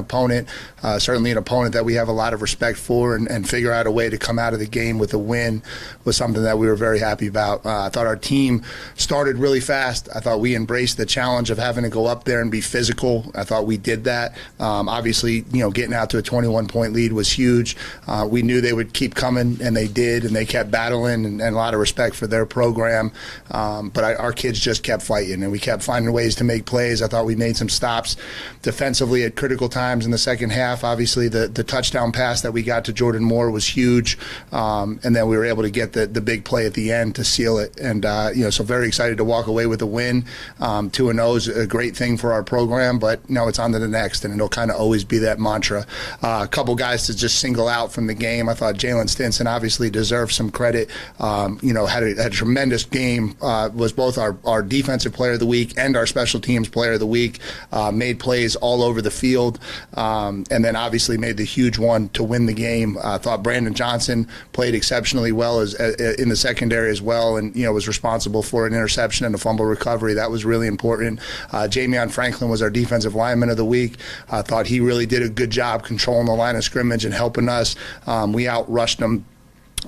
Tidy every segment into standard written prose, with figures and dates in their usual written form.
opponent, certainly an opponent that we have a lot of respect for, and figure out a way to come out of the game with a win was something that we were very happy about. I thought our team started really fast. I thought we embraced the challenge of having to go up there and be physical. I thought we did that. Obviously, getting out to a 21-point lead was huge. We knew they would keep coming, and they did, and they kept battling, and a lot of respect for their program. But our kids just kept fighting, and we kept finding ways to make plays. I thought we made some stops defensively at critical times in the second half. Obviously, the touchdown pass that we got to Jordan Moore was huge, and then we were able to get the big play at the end to seal it. And so very excited to walk away with a win. 2-0 is a great thing for our program, but it's on to the next, and it'll kind of always be that mantra. A couple guys to just single out from the game. I thought Jalen Stinson obviously deserves some credit. Had a tremendous game. Was both our defensive player of the week and our special teams player of the week. Made plays all over the field, and then obviously made the huge one to win the game. I thought Brandon Johnson played exceptionally well as in the secondary as well, and was responsible for an interception and a fumble recovery. That was really important. Jameon Franklin was our defensive lineman of the week. I thought he really did a good job controlling the line of scrimmage and helping us. We outrushed them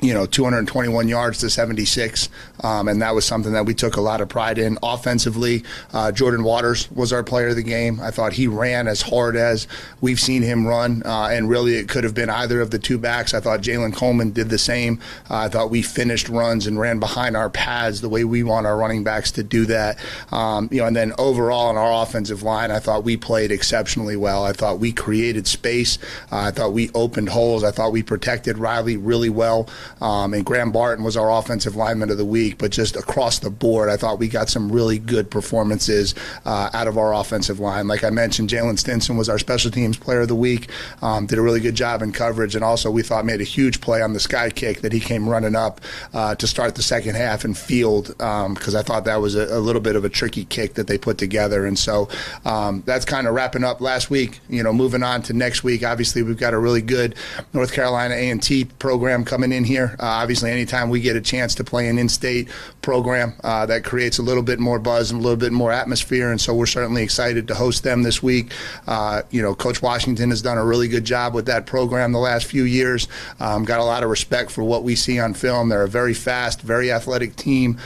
221 yards to 76, and that was something that we took a lot of pride in. Offensively, Jordan Waters was our player of the game. I thought he ran as hard as we've seen him run, and really it could have been either of the two backs. I thought Jalen Coleman did the same. I thought we finished runs and ran behind our pads the way we want our running backs to do that. And then overall in our offensive line, I thought we played exceptionally well. I thought we created space. I thought we opened holes. I thought we protected Riley really well. And Graham Barton was our offensive lineman of the week, but just across the board, I thought we got some really good performances out of our offensive line. Like I mentioned, Jalen Stinson was our special teams player of the week, did a really good job in coverage, and also we thought made a huge play on the sky kick that he came running up to start the second half and field, because I thought that was a little bit of a tricky kick that they put together. And so that's kind of wrapping up last week. Moving on to next week, obviously we've got a really good North Carolina A&T program coming in here. Obviously, anytime we get a chance to play an in-state program, that creates a little bit more buzz and a little bit more atmosphere, and so we're certainly excited to host them this week. Coach Washington has done a really good job with that program the last few years. Got a lot of respect for what we see on film. They're a very fast, very athletic team.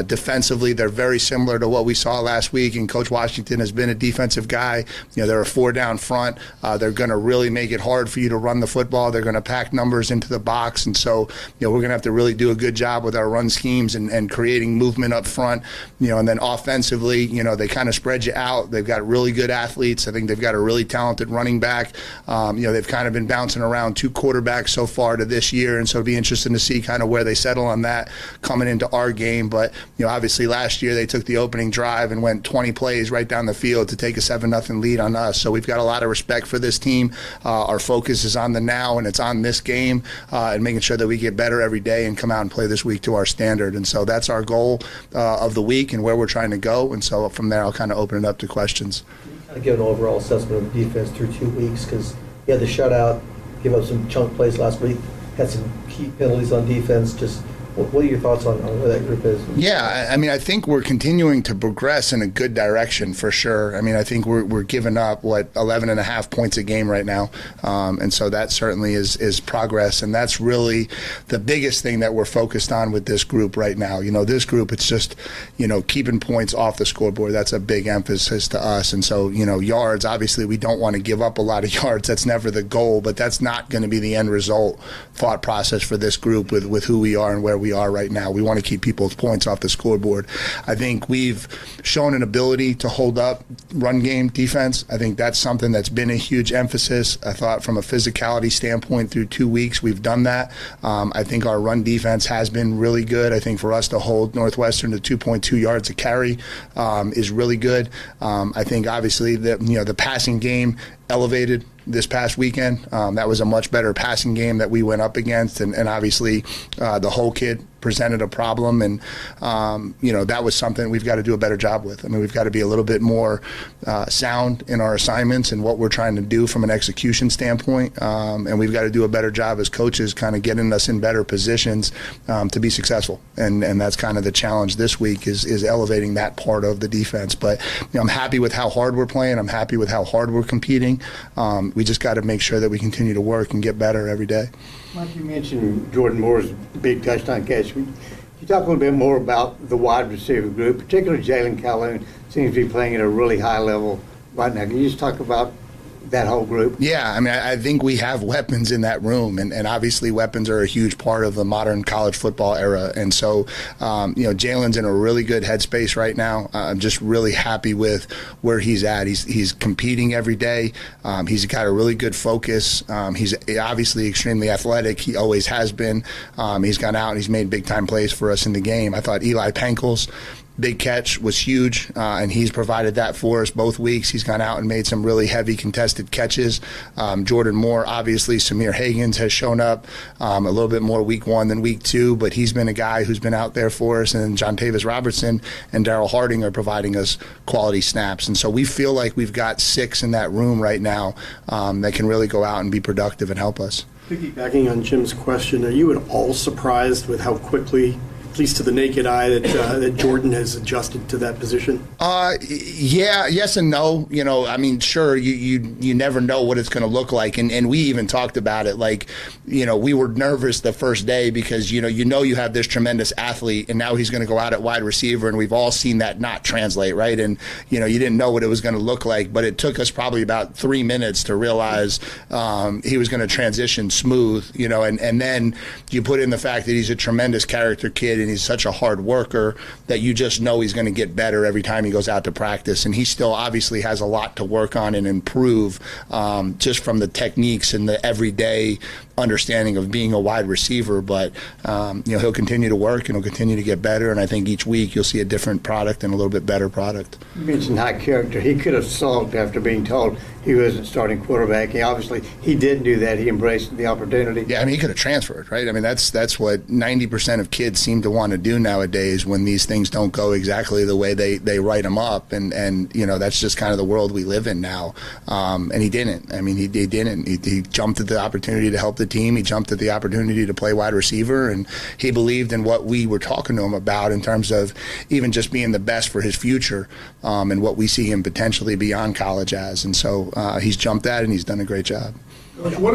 Defensively, they're very similar to what we saw last week, and Coach Washington has been a defensive guy. They're a 4-down front. They're going to really make it hard for you to run the football. They're going to pack numbers into the box, and so we're going to have to really do a good job with our run schemes and creating movement up front. And then offensively, they kind of spread you out. They've got really good athletes. I think they've got a really talented running back. They've kind of been bouncing around 2 quarterbacks so far to this year, and so it'd be interesting to see kind of where they settle on that coming into our game. But obviously last year they took the opening drive and went 20 plays right down the field to take a 7-0 lead on us. So we've got a lot of respect for this team. Our focus is on the now, and it's on this game, and making sure that we get better every day and come out and play this week to our standard. And so that's our goal of the week and where we're trying to go. And so from there, I'll kind of open it up to questions. Kind of give an overall assessment of the defense through 2 weeks, because you had the shutout, give up some chunk plays last week, had some key penalties on defense. Just what are your thoughts on where that group is? Yeah, I think we're continuing to progress in a good direction for sure. I think we're giving up 11.5 points a game right now, and so that certainly is progress, and that's really the biggest thing that we're focused on with this group right now. This group, it's just keeping points off the scoreboard. That's a big emphasis to us, and so yards. Obviously, we don't want to give up a lot of yards. That's never the goal, but that's not going to be the end result thought process for this group with who we are and where we are right now. We want to keep people's points off the scoreboard. I think we've shown an ability to hold up run game defense. I think that's something that's been a huge emphasis. I thought from a physicality standpoint through 2 weeks we've done that. I think our run defense has been really good. I think for us to hold Northwestern to 2.2 yards a carry is really good. I think obviously the passing game elevated this past weekend. That was a much better passing game that we went up against, and obviously the whole kid presented a problem, and that was something we've got to do a better job with. I mean, we've got to be a little bit more sound in our assignments and what we're trying to do from an execution standpoint, and we've got to do a better job as coaches kind of getting us in better positions to be successful, and that's kind of the challenge this week is elevating that part of the defense. But I'm happy with how hard we're playing. I'm happy with how hard we're competing. We just got to make sure that we continue to work and get better every day. Mike, you mentioned Jordan Moore's big touchdown catch. Can you talk a little bit more about the wide receiver group, particularly Jalen Calhoun seems to be playing at a really high level right now. Can you just talk about that whole group? Yeah, I mean, I think we have weapons in that room, and obviously weapons are a huge part of the modern college football era. And so, Jalen's in a really good headspace right now. I'm just really happy with where he's at. He's competing every day. He's got a really good focus. He's obviously extremely athletic. He always has been. He's gone out and he's made big-time plays for us in the game. I thought Eli Pankel's big catch was huge, and he's provided that for us both weeks. He's gone out and made some really heavy contested catches. Jordan Moore, obviously, Samir Hagans has shown up a little bit more week 1 than week 2, but he's been a guy who's been out there for us, and John Tavis Robertson and Darryl Harding are providing us quality snaps. And so we feel like we've got 6 in that room right now that can really go out and be productive and help us. Piggybacking on Jim's question, are you at all surprised with how quickly, at least to the naked eye, that Jordan has adjusted to that position? Yeah, yes and no. I mean, sure, you never know what it's going to look like, and we even talked about it. Like, we were nervous the first day because you have this tremendous athlete, and now he's going to go out at wide receiver, and we've all seen that not translate, right? And you didn't know what it was going to look like, but it took us probably about 3 minutes to realize he was going to transition smooth, and then you put in the fact that he's a tremendous character kid, and he's such a hard worker that you just know he's going to get better every time he goes out to practice. And he still obviously has a lot to work on and improve just from the techniques and the everyday understanding of being a wide receiver. But he'll continue to work and he'll continue to get better. And I think each week you'll see a different product and a little bit better product. You mentioned high character. He could have sulked after being told he wasn't starting quarterback. He didn't do that. He embraced the opportunity. Yeah, I mean, he could have transferred, right? I mean, that's what 90% of kids seem to want to do nowadays when these things don't go exactly the way they write them up. And that's just kind of the world we live in now. And he didn't. I mean, he didn't. He jumped at the opportunity to help the team. He jumped at the opportunity to play wide receiver. And he believed in what we were talking to him about in terms of even just being the best for his future and what we see him potentially beyond college as. And so he's jumped at it, and he's done a great job. Coach, what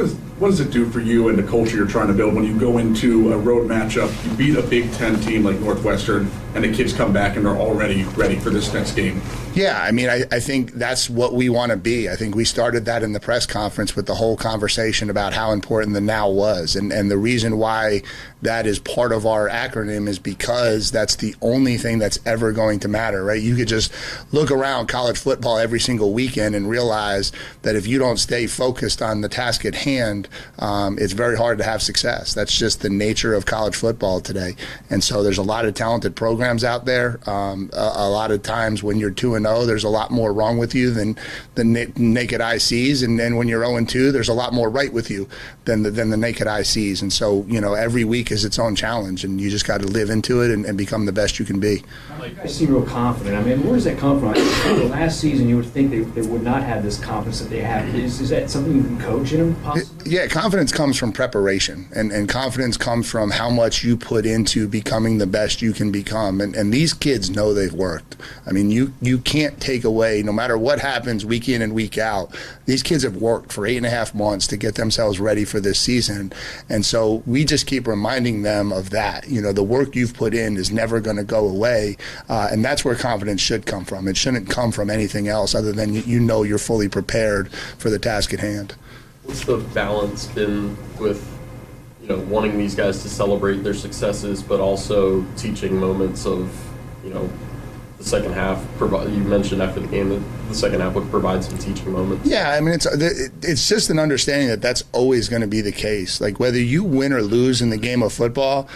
does it do for you and the culture you're trying to build when you go into a road matchup, you beat a Big Ten team like Northwestern, and the kids come back and they're already ready for this next game? Yeah, I mean, I think that's what we want to be. I think we started that in the press conference with the whole conversation about how important the now was. And the reason why that is part of our acronym is because that's the only thing that's ever going to matter, right? You could just look around college football every single weekend and realize that if you don't stay focused on the task at hand, it's very hard to have success. That's just the nature of college football today. And so there's a lot of talented programs out there. A lot of times when you're 2-0, there's a lot more wrong with you than the naked eye sees. And then when you're 0-2, there's a lot more right with you than the naked eye sees. And so, every week is its own challenge, and you just got to live into it and become the best you can be. You guys seem real confident. I mean, where does that come from? Last season, you would think they would not have this confidence that they have. Is that something you can coach in them, possibly? Yeah, confidence comes from preparation, and confidence comes from how much you put into becoming the best you can become. And these kids know they've worked. I mean, you can't take away, no matter what happens week in and week out, these kids have worked for 8.5 months to get themselves ready for this season. And so we just keep reminding them of that. The work you've put in is never going to go away. And that's where confidence should come from. It shouldn't come from anything else other than you're fully prepared for the task at hand. What's the balance been with, wanting these guys to celebrate their successes, but also teaching moments of, the second half? You mentioned after the game that the second half would provide some teaching moments. Yeah, I mean, it's just an understanding that that's always going to be the case. Like, whether you win or lose in the game of football,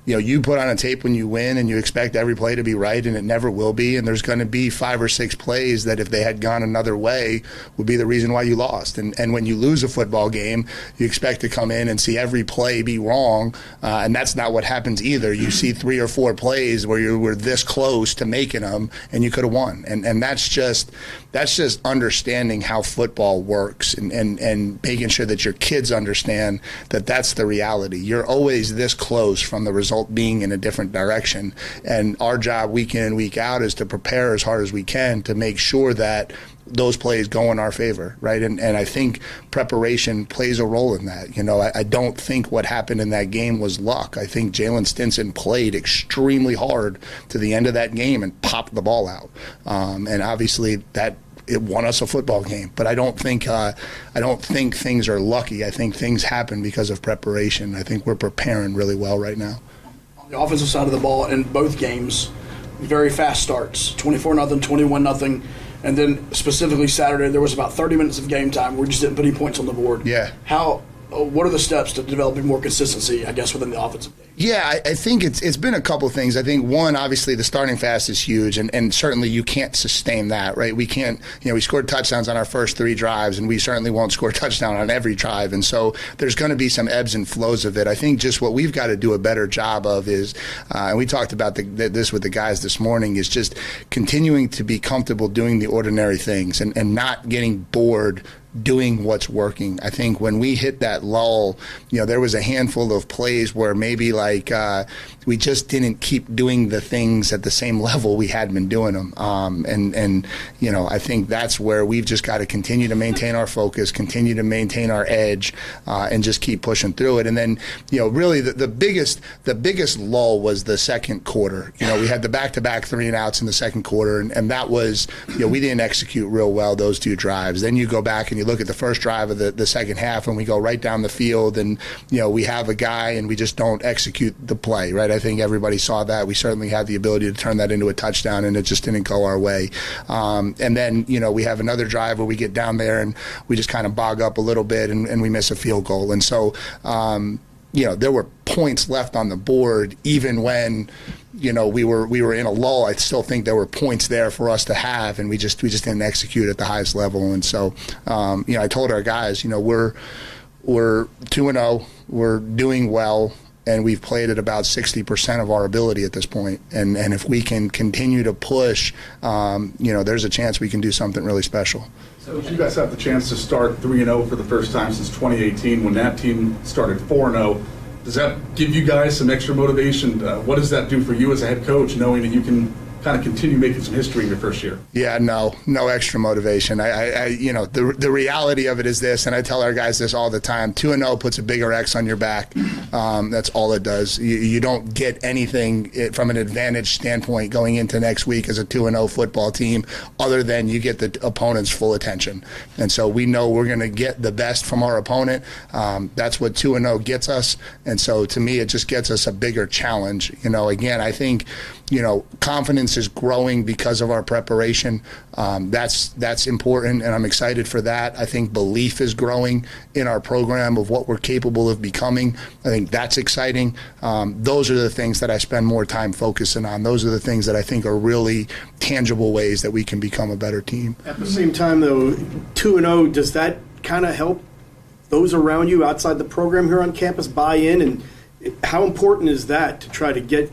you put on a tape when you win and you expect every play to be right, and it never will be. And there's going to be 5 or 6 plays that if they had gone another way would be the reason why you lost. And when you lose a football game, you expect to come in and see every play be wrong. And that's not what happens either. You see 3 or 4 plays where you were this close to making them and you could have won. And that's just understanding how football works and making sure that your kids understand that that's the reality. You're always this close from the result being in a different direction. And our job week in and week out is to prepare as hard as we can to make sure that those plays go in our favor, right? And I think preparation plays a role in that. I don't think what happened in that game was luck. I think Jalen Stinson played extremely hard to the end of that game and popped the ball out. And obviously that it won us a football game, but I don't think things are lucky. I think things happen because of preparation. I think we're preparing really well right now. On the offensive side of the ball, in both games, very fast starts, 24-0, 21-0, and then specifically Saturday there was about 30 minutes of game time where we just didn't put any points on the board. Yeah. What are the steps to developing more consistency, I guess, within the offensive game? Yeah, I think it's been a couple of things. I think one, obviously, the starting fast is huge, and certainly you can't sustain that, right? We can't, we scored touchdowns on our first 3 drives, and we certainly won't score a touchdown on every drive, and so there's going to be some ebbs and flows of it. I think just what we've got to do a better job of is, and we talked about this with the guys this morning, is just continuing to be comfortable doing the ordinary things and not getting bored doing what's working. I think when we hit that lull, there was a handful of plays where maybe we just didn't keep doing the things at the same level we had been doing them. I think that's where we've just got to continue to maintain our focus, continue to maintain our edge, and just keep pushing through it. And then, really the biggest lull was the second quarter. We had the back-to-back 3 and outs in the second quarter, and that was, we didn't execute real well those 2 drives. Then you go back and you look at the first drive of the second half, and we go right down the field, and we have a guy and we just don't execute the play, right? I think everybody saw that. We certainly had the ability to turn that into a touchdown, and it just didn't go our way. And then we have another drive where we get down there and we just kind of bog up a little bit, and we miss a field goal. And so there were points left on the board even when we were in a lull. I still think there were points there for us to have, and we just didn't execute at the highest level. And so I told our guys, we're 2-0, we're doing well, and we've played at about 60% of our ability at this point. And if we can continue to push, there's a chance we can do something really special. So you guys have the chance to start 3-0 for the first time since 2018 when that team started 4-0. Does that give you guys some extra motivation? What does that do for you as a head coach, knowing that you can kind of continue making some history in your first year? Yeah, no extra motivation. The reality of it is this, and I tell our guys this all the time: 2-0 puts a bigger X on your back. That's all it does. You don't get anything from an advantage standpoint going into next week as a 2-0 football team, other than you get the opponent's full attention. And so we know we're going to get the best from our opponent. That's what 2-0 gets us. And so to me, it just gets us a bigger challenge. Again, I think confidence is growing because of our preparation. That's important, and I'm excited for that. I think belief is growing in our program of what we're capable of becoming. I think that's exciting. Those are the things that I spend more time focusing on. Those are the things that I think are really tangible ways that we can become a better team. At the same time, though, 2-0, does that kind of help those around you outside the program here on campus buy in? And how important is that to try to get,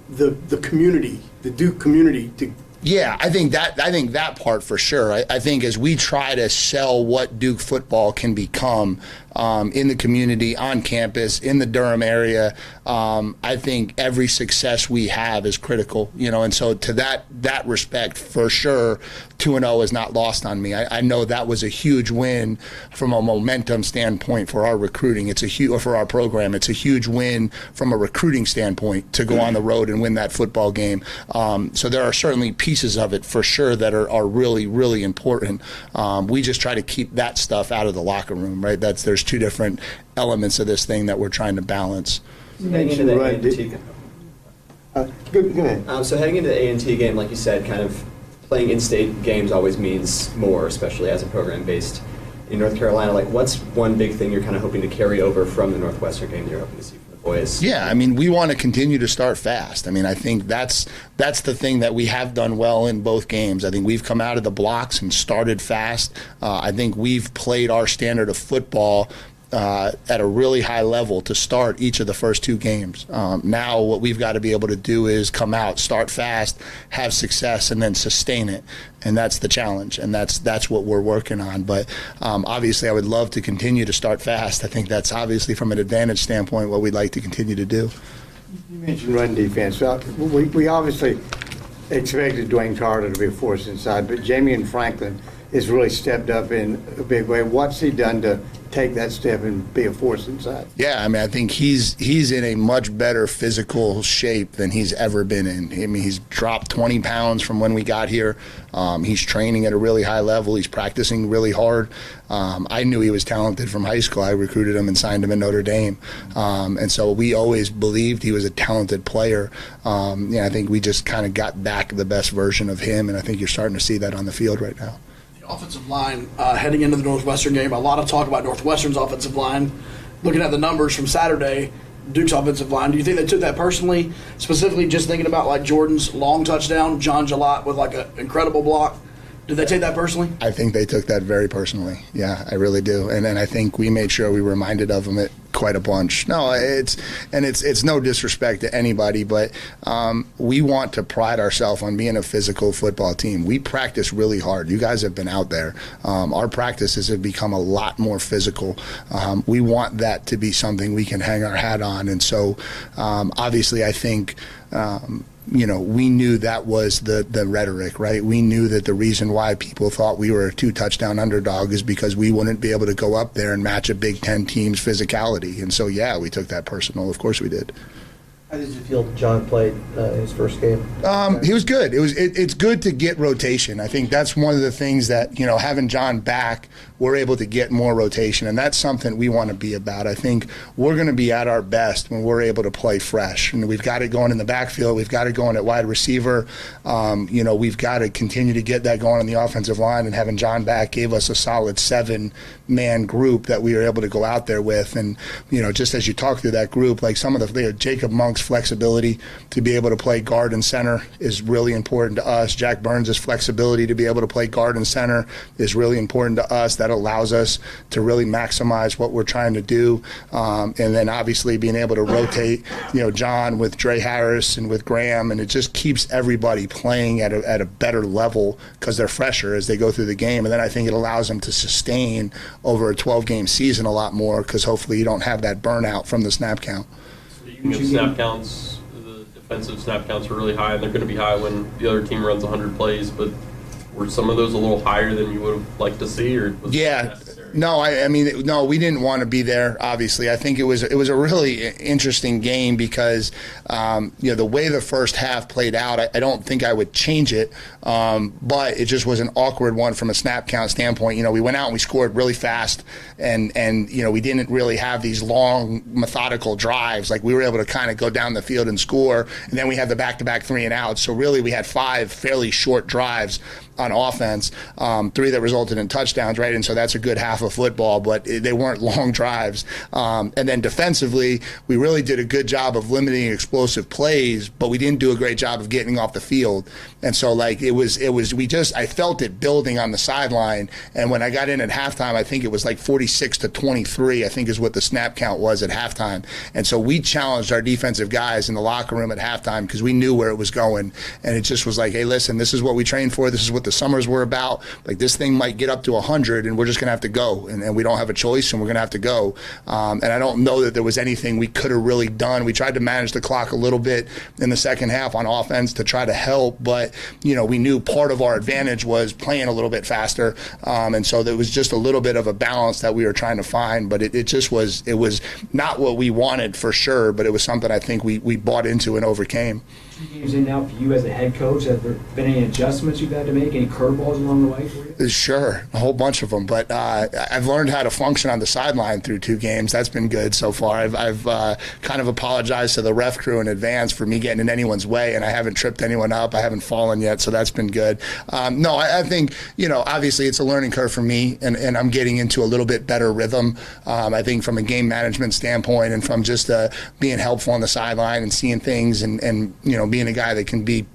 the community, the Duke community, to? Yeah, I think that part for sure. I think as we try to sell what Duke football can become in the community, on campus, in the Durham area, I think every success we have is critical. And so to that respect, for sure, 2-0 is not lost on me. I know that was a huge win from a momentum standpoint for our recruiting. It's for our program. It's a huge win from a recruiting standpoint to go on the road and win that football game. So there are certainly pieces of it for sure that are really, really important. We just try to keep that stuff out of the locker room, right? There's 2 different elements of this thing that we're trying to balance. Heading into the A&T. Go ahead. So heading into the A&T game, like you said, kind of playing in-state games always means more, especially as a program based in North Carolina. What's one big thing you're kind of hoping to carry over from the Northwestern game that you're hoping to see from the boys. Yeah, I mean, we want to continue to start fast. I mean, I think that's the thing that we have done well in both games. I think we've come out of the blocks and started fast. I think we've played our standard of football at a really high level to start each of the first two games. Now what we've got to be able to do is come out, start fast, have success, and then sustain it. And that's the challenge, and that's what we're working on. But obviously I would love to continue to start fast. I think that's obviously from an advantage standpoint what we'd like to continue to do. You mentioned run defense. We obviously expected Dwayne Carter to be a force inside, but Jameon Franklin has really stepped up in a big way. What's he done to take that step and be a force inside? Yeah, I mean, I think he's in a much better physical shape than he's ever been in. I mean, he's dropped 20 pounds from when we got here. He's training at a really high level. He's practicing really hard. I knew he was talented from high school. I recruited him and signed him at Notre Dame. And so we always believed he was a talented player. I think we just kind of got back the best version of him, and I think you're starting to see that on the field right now. Offensive line heading into the Northwestern game. A lot of talk about Northwestern's offensive line. Looking at the numbers from Saturday, Duke's offensive line, do you think they took that personally? Specifically, just thinking about like Jordan's long touchdown, John Jalot with like an incredible block. Did they take that personally? I think they took that very personally. Yeah, I really do. And then I think we made sure we reminded of them it quite a bunch. No, it's no disrespect to anybody, but we want to pride ourselves on being a physical football team. We practice really hard. You guys have been out there. Our practices have become a lot more physical. We want that to be something we can hang our hat on. And so obviously I think we knew that was the rhetoric, right? We knew that the reason why people thought we were a 2-touchdown underdog is because we wouldn't be able to go up there and match a Big Ten team's physicality. And so, yeah, we took that personal. Of course we did. How did you feel John played his first game? He was good. It's good to get rotation. I think that's one of the things that, having John back, we're able to get more rotation, and that's something we want to be about. I think we're going to be at our best when we're able to play fresh. And we've got it going in the backfield. We've got it going at wide receiver. We've got to continue to get that going on the offensive line, and having John back gave us a solid 7-man group that we were able to go out there with. And, just as you talk through that group, like some of the Jacob Monk's flexibility to be able to play guard and center is really important to us. Jack Burns' flexibility to be able to play guard and center is really important to us. That allows us to really maximize what we're trying to do. And then obviously being able to rotate, John with Dre Harris and with Graham, and it just keeps everybody playing at a better level because they're fresher as they go through the game. And then I think it allows them to sustain over a 12-game season a lot more because hopefully you don't have that burnout from the snap count. Speaking of snap counts, the defensive snap counts are really high, and they're going to be high when the other team runs 100 plays, but were some of those a little higher than you would have liked to see, or was it necessary? No, no, we didn't want to be there. Obviously, I think it was a really interesting game because the way the first half played out, I don't think I would change it, but it just was an awkward one from a snap count standpoint. We went out and we scored really fast, and we didn't really have these long methodical drives. Like we were able to kind of go down the field and score, and then we had the back-to-back 3-and-outs. So really, we had 5 fairly short drives on offense, 3 that resulted in touchdowns, right? And so that's a good half of football, but they weren't long drives. And then defensively, we really did a good job of limiting explosive plays, but we didn't do a great job of getting off the field. And so I felt it building on the sideline. And when I got in at halftime, I think it was like 46-23, I think is what the snap count was at halftime. And so we challenged our defensive guys in the locker room at halftime because we knew where it was going. And it just was like, hey, listen, this is what we trained for. This is what the summers were about. Like this thing might get up to 100 and we're just going to have to go. And we don't have a choice and we're going to have to go. And I don't know that there was anything we could have really done. We tried to manage the clock a little bit in the second half on offense to try to help, but we knew part of our advantage was playing a little bit faster. And so there was just a little bit of a balance that we were trying to find, but it was not what we wanted for sure, but it was something I think we bought into and overcame. 2 games in now for you as a head coach, have there been any adjustments you've had to make? any curveballs along the way for you? Sure, a whole bunch of them. But I've learned how to function on the sideline through 2 games. That's been good so far. I've kind of apologized to the ref crew in advance for me getting in anyone's way, and I haven't tripped anyone up. I haven't fallen yet, so that's been good. No, I think, obviously it's a learning curve for me, and I'm getting into a little bit better rhythm. I think from a game management standpoint and from just being helpful on the sideline and seeing things and being a guy that can be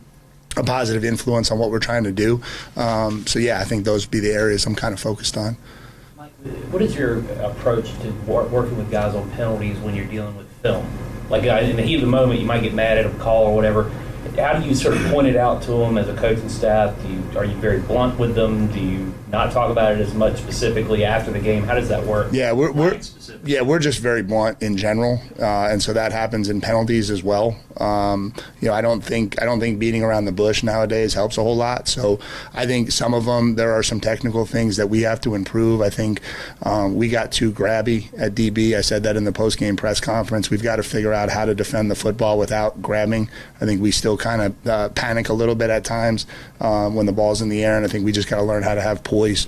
a positive influence on what we're trying to do. So yeah, I think those would be the areas I'm kind of focused on. Mike, what is your approach to working with guys on penalties when you're dealing with film? Like in the heat of the moment, you might get mad at a call or whatever. How do you sort of point it out to them as a coaching staff? Are you very blunt with them? Do you not talk about it as much specifically after the game? How does that work? Yeah, we're just very blunt in general, and so that happens in penalties as well. I don't think beating around the bush nowadays helps a whole lot. So I think some of them, there are some technical things that we have to improve. I think we got too grabby at DB. I said that in the post-game press conference. We've got to figure out how to defend the football without grabbing. I think we still kind of panic a little bit at times when the ball's in the air, and I think we just got to learn how to have poise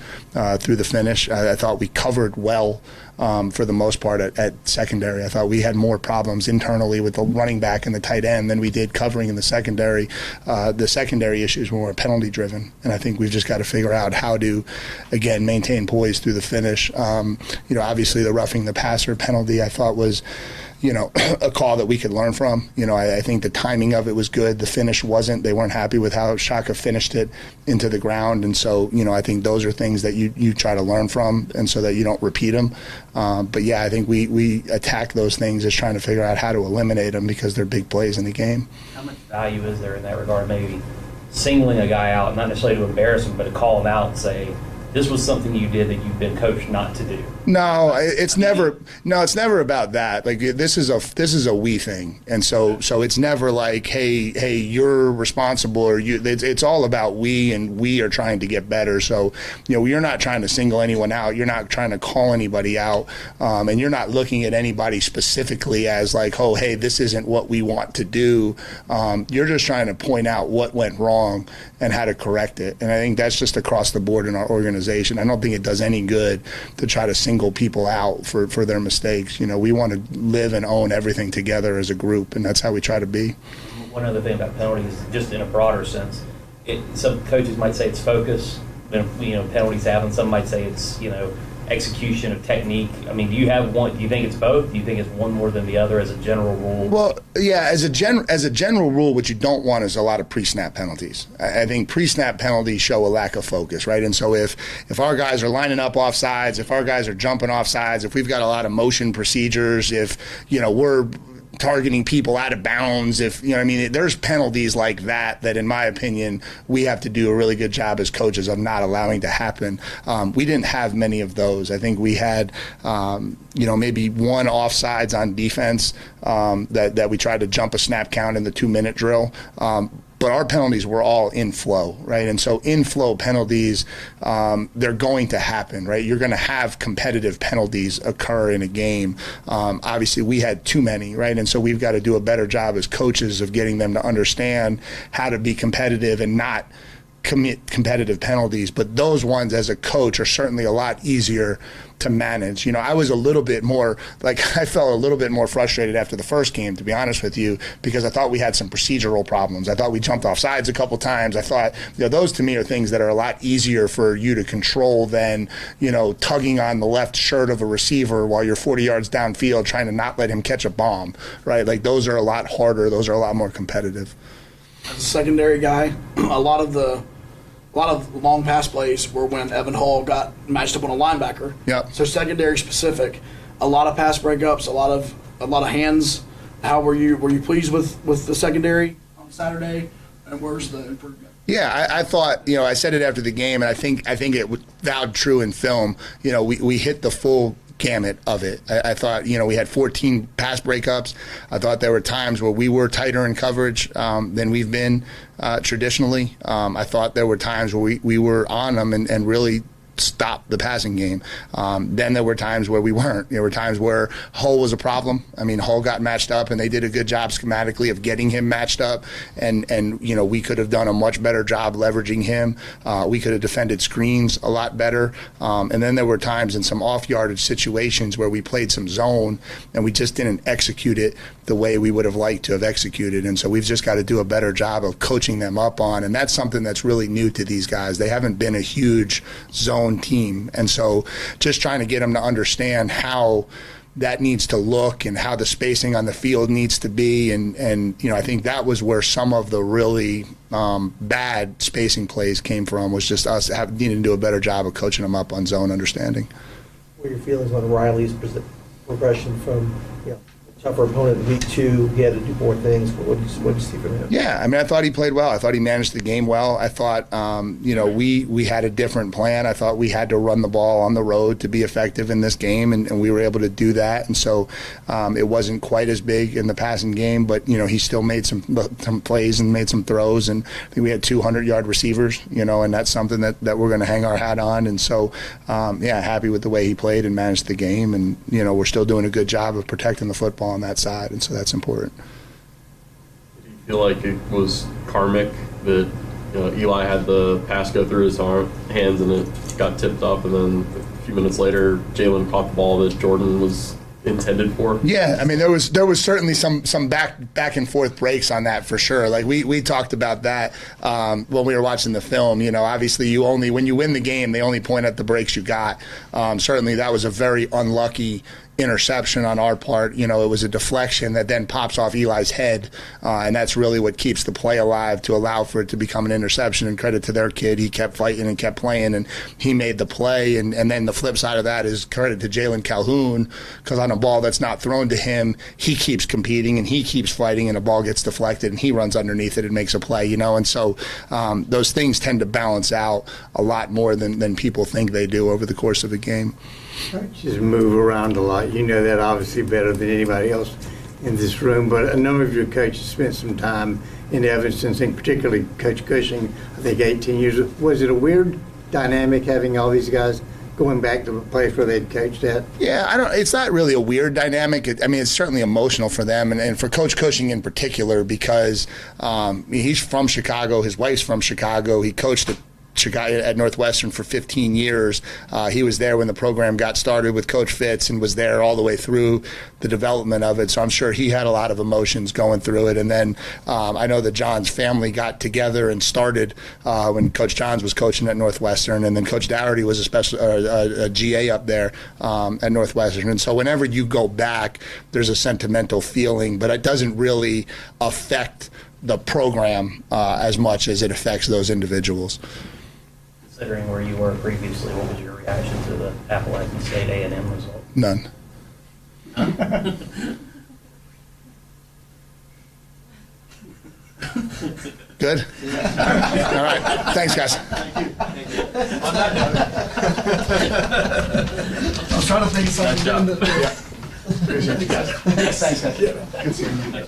through the finish. I thought we covered well for the most part at secondary. I thought we had more problems internally with the running back and the tight end than we did covering in the secondary. The secondary issues were more penalty driven, and I think we've just got to figure out how to, again, maintain poise through the finish. Obviously the roughing the passer penalty I thought was a call that we could learn from. I think the timing of it was good. The finish wasn't. They weren't happy with how Shaka finished it into the ground. And so, I think those are things that you try to learn from and so that you don't repeat them. But yeah, I think we attack those things as trying to figure out how to eliminate them because they're big plays in the game. How much value is there in that regard? Maybe singling a guy out, not necessarily to embarrass him, but to call him out and say, this was something you did that you've been coached not to do. No, it's never about that. Like this is a we thing, and so it's never like hey you're responsible or you. It's all about we, and we are trying to get better. So you're not trying to single anyone out. You're not trying to call anybody out, and you're not looking at anybody specifically as like, oh hey, this isn't what we want to do. You're just trying to point out what went wrong and how to correct it. And I think that's just across the board in our organization. I don't think it does any good to try to single people out for their mistakes. We want to live and own everything together as a group, and that's how we try to be. One other thing about penalties, just in a broader sense, some coaches might say it's focus. Penalties happen. Some might say it's execution of technique. I mean, do you have one? Do you think it's both? Do you think it's one more than the other as a general rule? Well, yeah, as a general rule, what you don't want is a lot of pre-snap penalties. I think pre-snap penalties show a lack of focus, right? And so if our guys are lining up off sides, if our guys are jumping off sides, if we've got a lot of motion procedures, if we're targeting people out of bounds, there's penalties like that in my opinion we have to do a really good job as coaches of not allowing to happen. We didn't have many of those. I think we had maybe one offsides on defense that we tried to jump a snap count in the 2-minute drill. But our penalties were all in flow, right? And so in flow penalties, they're going to happen, right? You're going to have competitive penalties occur in a game. Obviously, we had too many, right? And so we've got to do a better job as coaches of getting them to understand how to be competitive and not commit competitive penalties. But those ones as a coach are certainly a lot easier to manage. I was a little bit more, I felt a little bit more frustrated after the first game, to be honest with you, because I thought we had some procedural problems. I thought we jumped off sides a couple times. I thought, those to me are things that are a lot easier for you to control than, tugging on the left shirt of a receiver while you're 40 yards downfield trying to not let him catch a bomb, right? Those are a lot harder. Those are a lot more competitive. As a secondary guy, a lot of long pass plays were when Evan Hall got matched up on a linebacker. Yep. So secondary specific, a lot of pass breakups, a lot of hands. How were you pleased with the secondary on Saturday? And where's the improvement? Yeah, I thought, I said it after the game, and I think it vowed true in film. We hit the full gamut of it. I thought, we had 14 pass breakups. I thought there were times where we were tighter in coverage than we've been traditionally. I thought there were times where we were on them and really stop the passing game. Then there were times where we weren't. There were times where Hull was a problem. I mean, Hull got matched up, and they did a good job schematically of getting him matched up. And we could have done a much better job leveraging him. We could have defended screens a lot better. And then there were times in some off-yardage situations where we played some zone, and we just didn't execute it the way we would have liked to have executed. And so we've just got to do a better job of coaching them up on. And that's something that's really new to these guys. They haven't been a huge zone team, and so just trying to get them to understand how that needs to look and how the spacing on the field needs to be, and I think that was where some of the really bad spacing plays came from, was just us needing to do a better job of coaching them up on zone understanding. What are your feelings on Riley's progression from tougher opponent in week 2? He had to do more things, but what did you see from him? Yeah, I mean, I thought he played well. I thought he managed the game well. I thought, we had a different plan. I thought we had to run the ball on the road to be effective in this game, and we were able to do that. And so it wasn't quite as big in the passing game, but, he still made some plays and made some throws. And I think we had 200-yard receivers, and that's something that we're going to hang our hat on. And so, happy with the way he played and managed the game. And, we're still doing a good job of protecting the football on that side, and so that's important. Do you feel like it was karmic that Eli had the pass go through his hands and it got tipped up, and then a few minutes later Jalen caught the ball that Jordan was intended for? Yeah, I mean, there was certainly some back and forth breaks on that for sure. Like we talked about that when we were watching the film. Obviously when you win the game, they only point at the breaks you got. Certainly that was a very unlucky interception on our part. It was a deflection that then pops off Eli's head, and that's really what keeps the play alive to allow for it to become an interception. And credit to their kid, he kept fighting and kept playing, and he made the play. And then the flip side of that is credit to Jalen Calhoun, because on a ball that's not thrown to him, he keeps competing and he keeps fighting, and a ball gets deflected and he runs underneath it and makes a play. And so those things tend to balance out a lot more than people think they do over the course of a game. Coaches move around a lot. You know that obviously better than anybody else in this room, but a number of your coaches spent some time in Evanston, I think particularly Coach Cushing, I think 18 years. Was it a weird dynamic having all these guys going back to the place where they'd coached at? Yeah, it's not really a weird dynamic. It's certainly emotional for them, and for Coach Cushing in particular, because he's from Chicago, his wife's from Chicago, he coached at Northwestern for 15 years. He was there when the program got started with Coach Fitz and was there all the way through the development of it. So I'm sure he had a lot of emotions going through it. And then I know that John's family got together and started when Coach Johns was coaching at Northwestern, and then Coach Dougherty was a GA up there at Northwestern. And so whenever you go back, there's a sentimental feeling, but it doesn't really affect the program as much as it affects those individuals. Considering where you were previously, what was your reaction to the Appalachian State A&M result? None. Good? All right. Thanks, guys. On that note, I was trying to think of something. Appreciate you guys. Thanks, guys. Good seeing you.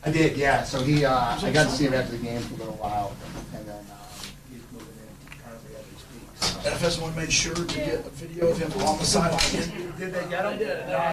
I did, yeah. So I got to see him after the game for a little while, and then he's moving in currently as we speak. FS1 made sure to get a video of him on the sideline. Did they get him?